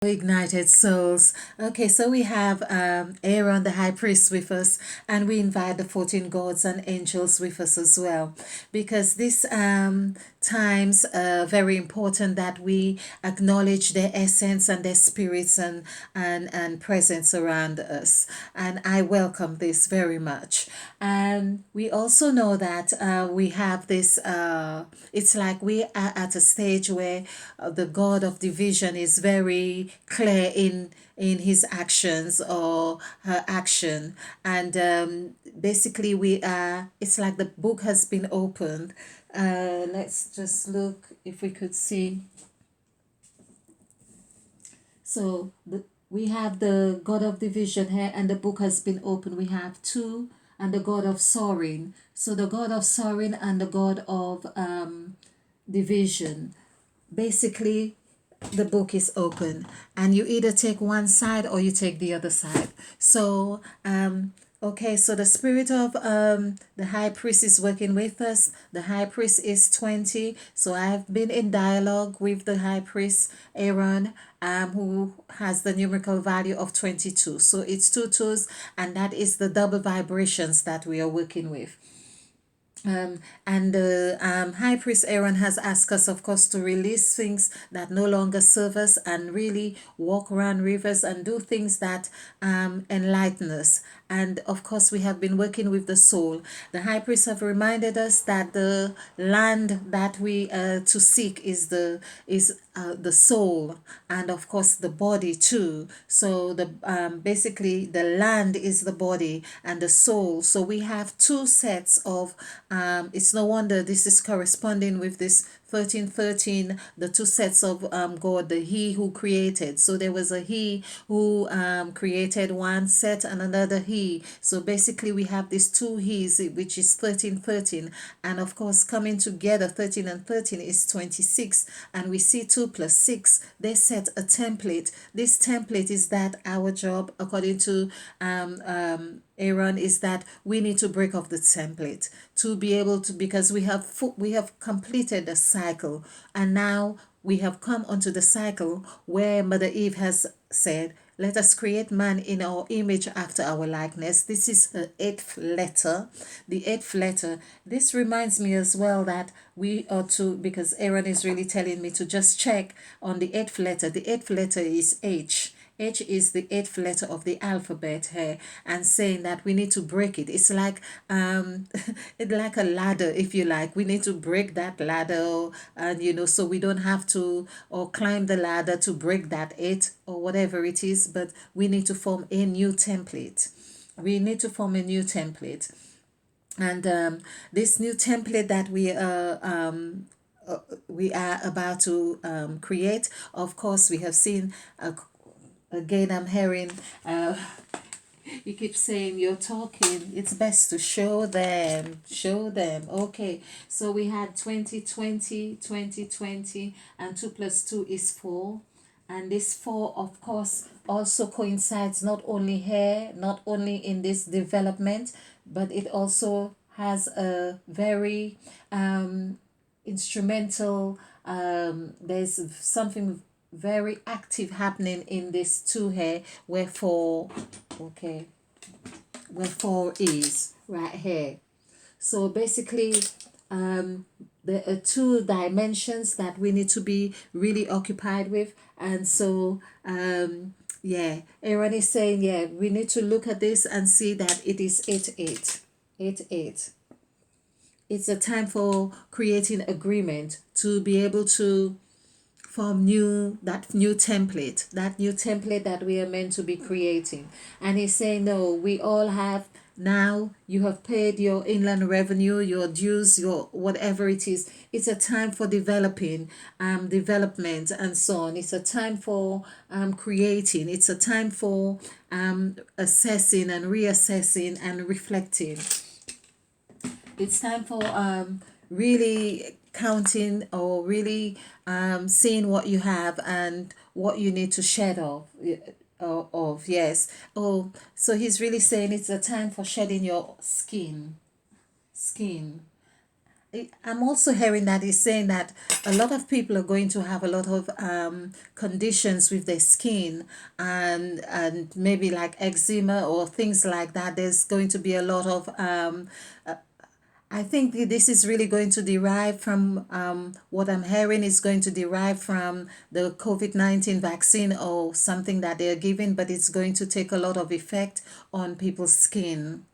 Ignited souls. Okay, so we have Aaron the high priest with us, and we invite the 14 gods and angels with us as well, because this times very important that we acknowledge their essence and their spirits and presence around us. And I welcome this very much. And we also know that we have this. It's like we are at a stage where the God of division is very clear in his actions or her action, and basically we are. It's like the book has been opened. Let's just look if we could see. So we have the God of division here, and the book has been opened. We have two, and the God of soaring. So the God of soaring and the God of division. Basically, the book is open, and you either take one side or you take the other side. So okay, so the spirit of the high priest is working with us. The high priest is 20. So I've been in dialogue with the high priest Aaron, who has the numerical value of 22. So it's two twos, and that is the double vibrations that we are working with. And the high priest Aaron has asked us, of course, to release things that no longer serve us and really walk around rivers and do things that enlighten us. And of course, we have been working with the soul. The high priest have reminded us that the land that we to seek is the soul, and of course the body too. So the basically the land is the body and the soul. So we have two sets of it's no wonder this is corresponding with this 1313, the two sets of God, the he who created. So there was a he who created one set and another he. So basically we have these two he's, which is 1313, and of course coming together 13 and 13 is 26, and we see 2 plus 6, they set a template. This template is that our job, according to Aaron, is that we need to break off the template to be able to, because we have completed the cycle, and now we have come onto the cycle where Mother Eve has said, let us create man in our image after our likeness. This is the eighth letter. The eighth letter. This reminds me as well that we ought to, because Aaron is really telling me to just check on the eighth letter. The eighth letter is H. H is the eighth letter of the alphabet here, and saying that we need to break it. It's like it's like a ladder, if you like. We need to break that ladder, and so we don't have to or climb the ladder to break that eight or whatever it is, but we need to form a new template. We need to form a new template. And this new template that we are about to create, of course, we have seen again, I'm hearing you keep saying you're talking. It's best to show them. Show them. Okay. So we had 2020, 2020, and 2 plus 2 is 4. And this 4, of course, also coincides not only here, not only in this development, but it also has a very instrumental, there's something very active happening in this 2 here, where 4, okay, where 4 is right here. So basically there are 2 dimensions that we need to be really occupied with. And so yeah, Aaron is saying, yeah, we need to look at this and see that it is 8-8. 8-8. It's a time for creating agreement to be able to form that new template that we are meant to be creating. And he's saying, no, we all have, now you have paid your inland revenue, your dues, your whatever it is. It's a time for developing, development, and so on. It's a time for creating. It's a time for assessing and reassessing and reflecting. It's time for really counting, or really seeing what you have and what you need to shed off. Yes. Oh, so he's really saying it's a time for shedding your skin. I'm also hearing that he's saying that a lot of people are going to have a lot of conditions with their skin, and maybe like eczema or things like that. There's going to be a lot of I think this is really going to derive from what I'm hearing is going to derive from the COVID-19 vaccine or something that they're giving, but it's going to take a lot of effect on people's skin.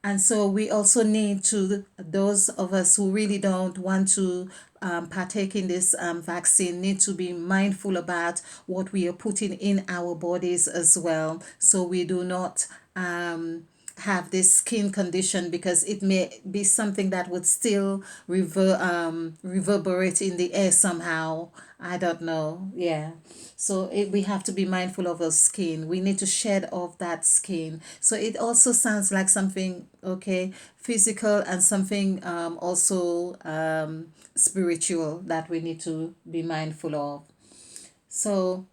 And so we also need to, those of us who really don't want to partake in this vaccine, need to be mindful about what we are putting in our bodies as well. So we do not have this skin condition, because it may be something that would still reverberate in the air somehow. I don't know. Yeah. So we have to be mindful of our skin. We need to shed off that skin. So it also sounds like something, okay, physical, and something also spiritual that we need to be mindful of. So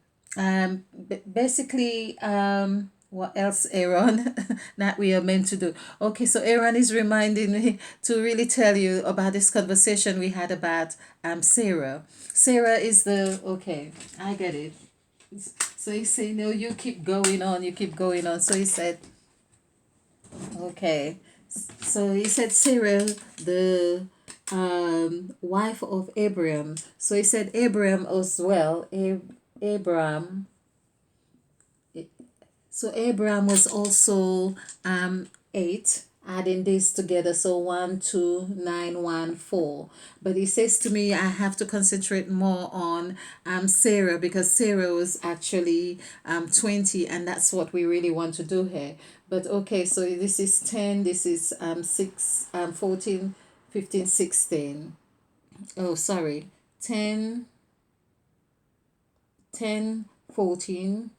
basically, what else, Aaron, that we are meant to do? Okay, so Aaron is reminding me to really tell you about this conversation we had about Sarah. Sarah is the, okay, I get it. So he said, no, you keep going on, you keep going on. So he said, okay. So he said, Sarah, the wife of Abraham. So he said, Abraham as well. Abraham. So Abraham was also 8, adding this together. So 1, 2, 9, 1, 4. But he says to me, I have to concentrate more on Sarah, because Sarah was actually 20, and that's what we really want to do here. But okay, so this is 10, this is 6, 14, 15, 16. Oh, sorry. 10, 10, 14,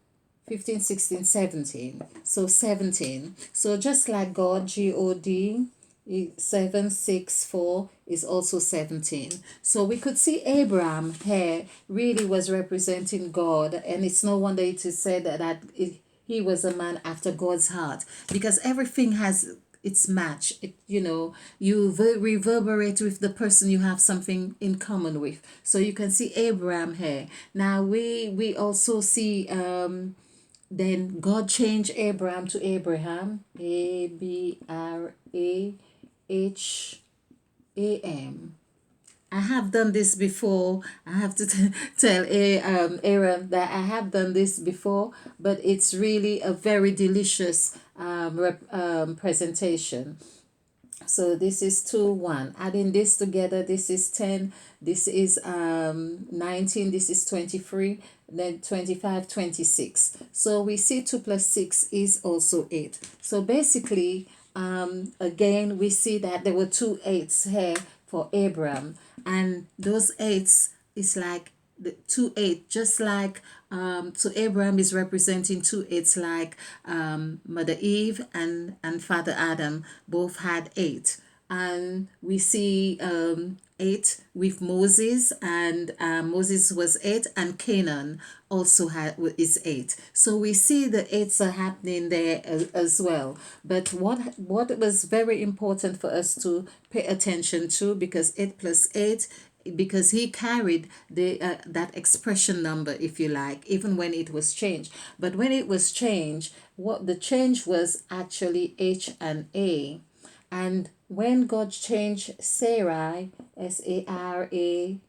15, 16, 17. So 17. So just like God, God, 764 is also 17. So we could see Abraham here really was representing God, and it's no wonder it is said he was a man after God's heart, because everything has its match. You reverberate with the person you have something in common with. So you can see Abraham here. Now we also see then God changed Abraham to Abraham. Abraham. I have done this before. I have to tell Aaron that I have done this before, but it's really a very delicious presentation. So this is 2, 1. Adding this together, this is 10, this is 19, this is 23, then 25, 26. So we see 2 plus 6 is also 8. So basically, again, we see that there were 2 8s here for Abraham. And those 8s is like the 2 8, just like so Abraham is representing 2 8s, like Mother Eve and Father Adam both had 8. And we see 8 with Moses, and Moses was 8, and Canaan also is 8. So we see the 8s are happening there as well. But what was very important for us to pay attention to, because 8 plus 8, because he carried the that expression number, if you like, even when it was changed. But when it was changed, what the change was actually H and A. And when God changed Sarai, Sarai,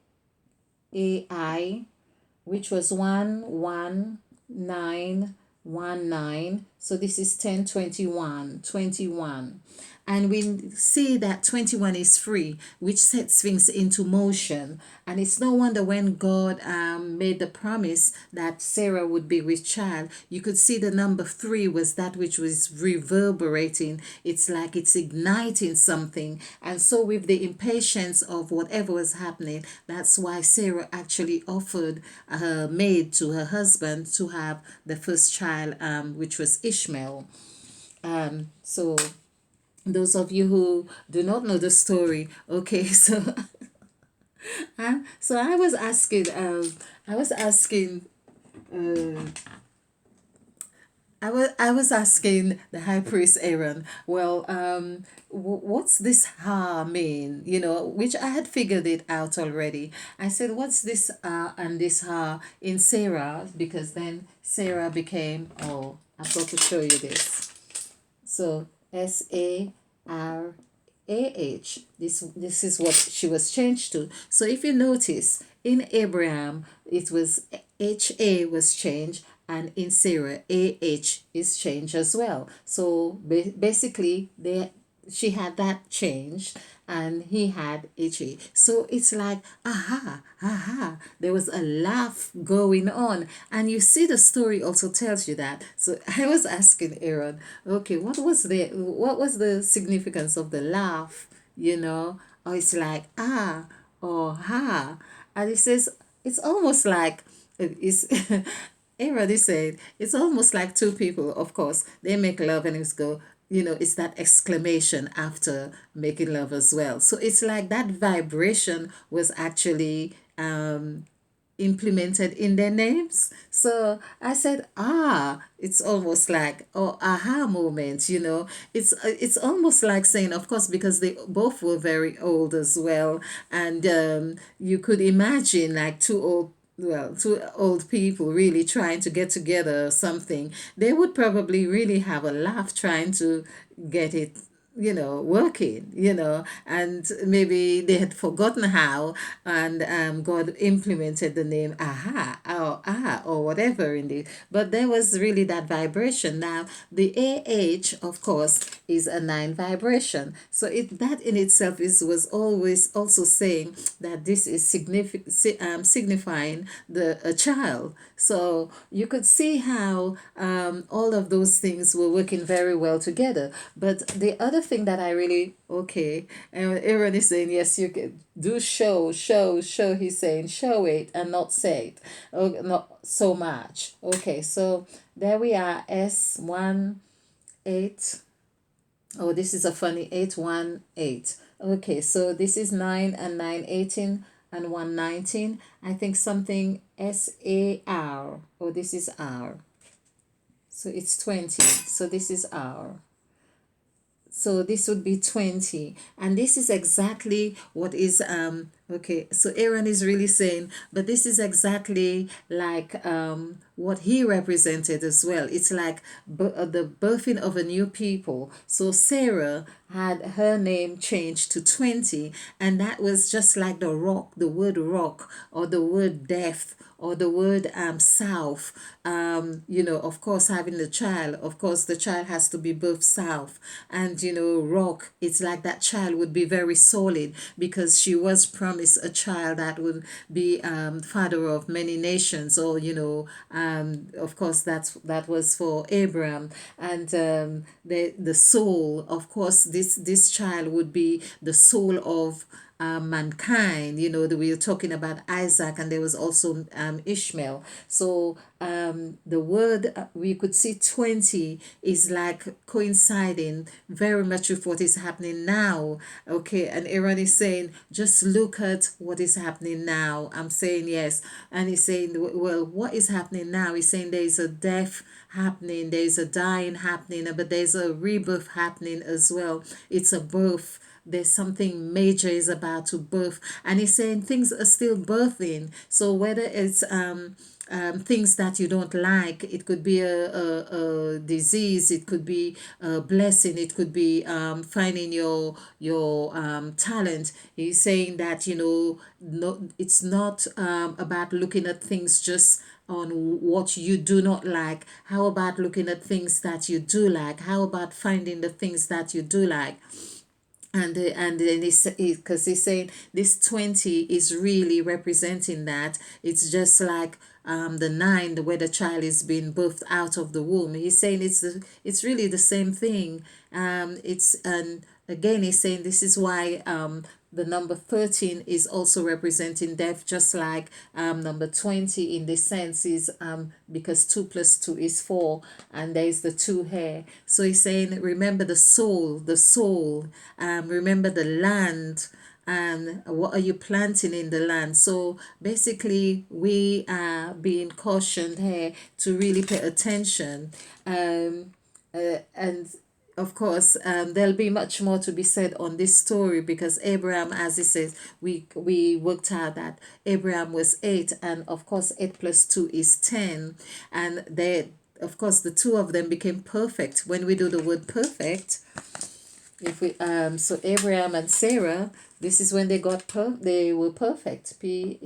which was 11919, so this is 1021. And we see that 21 is free, which sets things into motion. And it's no wonder when God made the promise that Sarah would be with child, you could see the number 3 was that which was reverberating. It's like it's igniting something. And so with the impatience of whatever was happening, that's why Sarah actually offered her maid to her husband to have the first child, which was Ishmael. So those of you who do not know the story, okay, so so I was asking I was asking the high priest Aaron, well, what's this ha mean? Which I had figured it out already. I said, what's this and this ha in Sarah? Because then Sarah became, oh, I've got to show you this. So Sarah. This is what she was changed to. So if you notice, in Abraham it was HA was changed, and in Sarah AH is changed as well. So basically she had that changed, and he had HA. So it's like, aha, aha, there was a laugh going on. And you see, the story also tells you that. So I was asking Aaron, okay, what was the significance of the laugh? Or it's like, ah, or ha. And he says, it's almost like, it's Aaron is saying, it's almost like two people, of course, they make love and it's go, it's that exclamation after making love as well. So it's like that vibration was actually implemented in their names. So I said, it's almost like, oh, aha moment, it's almost like saying, of course, because they both were very old as well. And you could imagine like two old people really trying to get together or something. They would probably really have a laugh trying to get it working, and maybe they had forgotten how, and God implemented the name aha, or or whatever in it. But there was really that vibration. Now, the AH, of course, is a 9 vibration. So that in itself was always also saying that this is signifying a child. So you could see how all of those things were working very well together. But the other thing that I really, okay, and Aaron is saying, yes, you can do show. He's saying, show it and not say it. Oh, not so much. Okay, so there we are, S18. Oh, this is a funny 818. Okay, so this is 9 and 918 and 119. I think something SAR. Oh, this is R. So it's 20. So this is R. So this would be 20. And this is exactly what is, okay, so Aaron is really saying, but this is exactly like what he represented as well. It's like the birthing of a new people. So Sarah had her name changed to 20, and that was just like the word rock, or the word death, or the word south. Of course, having the child, of course, the child has to be both south. And, rock, it's like that child would be very solid, because she was promised a child that would be father of many nations. Or, of course, that was for Abraham. And the soul, of course, this child would be the soul of mankind. We were talking about Isaac, and there was also Ishmael. So the word, we could see 20 is like coinciding very much with what is happening now. Okay, and Aaron is saying, just look at what is happening now. I'm saying yes. And he's saying, well, what is happening now? He's saying there is a death happening, there is a dying happening, but there's a rebirth happening as well. It's a birth. There's something major is about to birth, and he's saying things are still birthing. So whether it's things that you don't like, it could be a disease, it could be a blessing, it could be finding your talent. He's saying that no, it's not about looking at things just on what you do not like. How about looking at things that you do like? How about finding the things that you do like? And then because he's saying this 20 is really representing that. It's just like the 9, where the child is being birthed out of the womb. He's saying it's really the same thing. It's and again he's saying this is why the number 13 is also representing death, just like number 20 in this sense is because 2 plus 2 is 4, and there is the 2 here. So he's saying, remember the soul, remember the land, and what are you planting in the land. So basically we are being cautioned here to really pay attention. And of course, there'll be much more to be said on this story, because Abraham, as he says, we worked out that Abraham was 8, and of course 8 plus 2 is 10, and they, of course, the two of them became perfect. When we do the word perfect, if we so Abraham and Sarah, this is when they they were perfect. Perfect,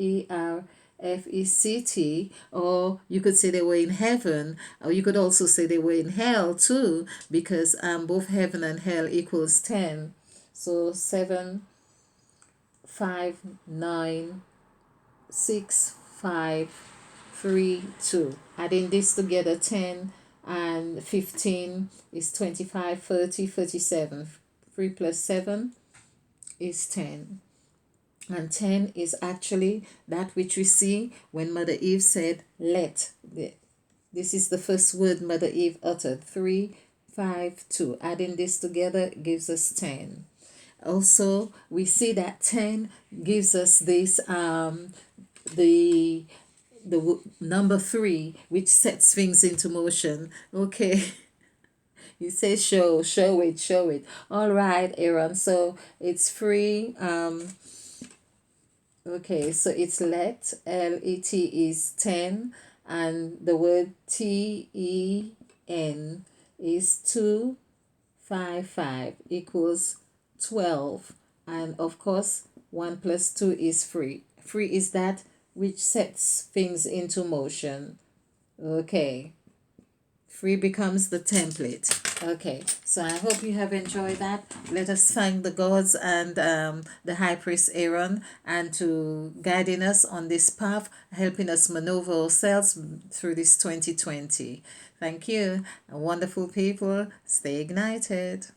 or you could say they were in heaven, or you could also say they were in hell too, because both heaven and hell equals 10. So 7, 5, 9, 6, 5, 3, 2. Adding this together, 10 and 15 is 25, 30, 37. 3 plus 7 is 10. And 10 is actually that which we see when Mother Eve said, let. This is the first word Mother Eve uttered. 3, 5, 2. Adding this together gives us 10. Also, we see that 10 gives us this, the number 3, which sets things into motion. Okay. You say show it. All right, Aaron. So it's free. Okay, so it's let is 10, and the word ten is 255 equals 12, and of course 1 plus 2 is free. Free is that which sets things into motion. Okay. Free becomes the template. Okay, so I hope you have enjoyed that. Let us thank the gods and the high priest Aaron, and to guiding us on this path, helping us maneuver ourselves through this 2020. Thank you, wonderful people. Stay ignited.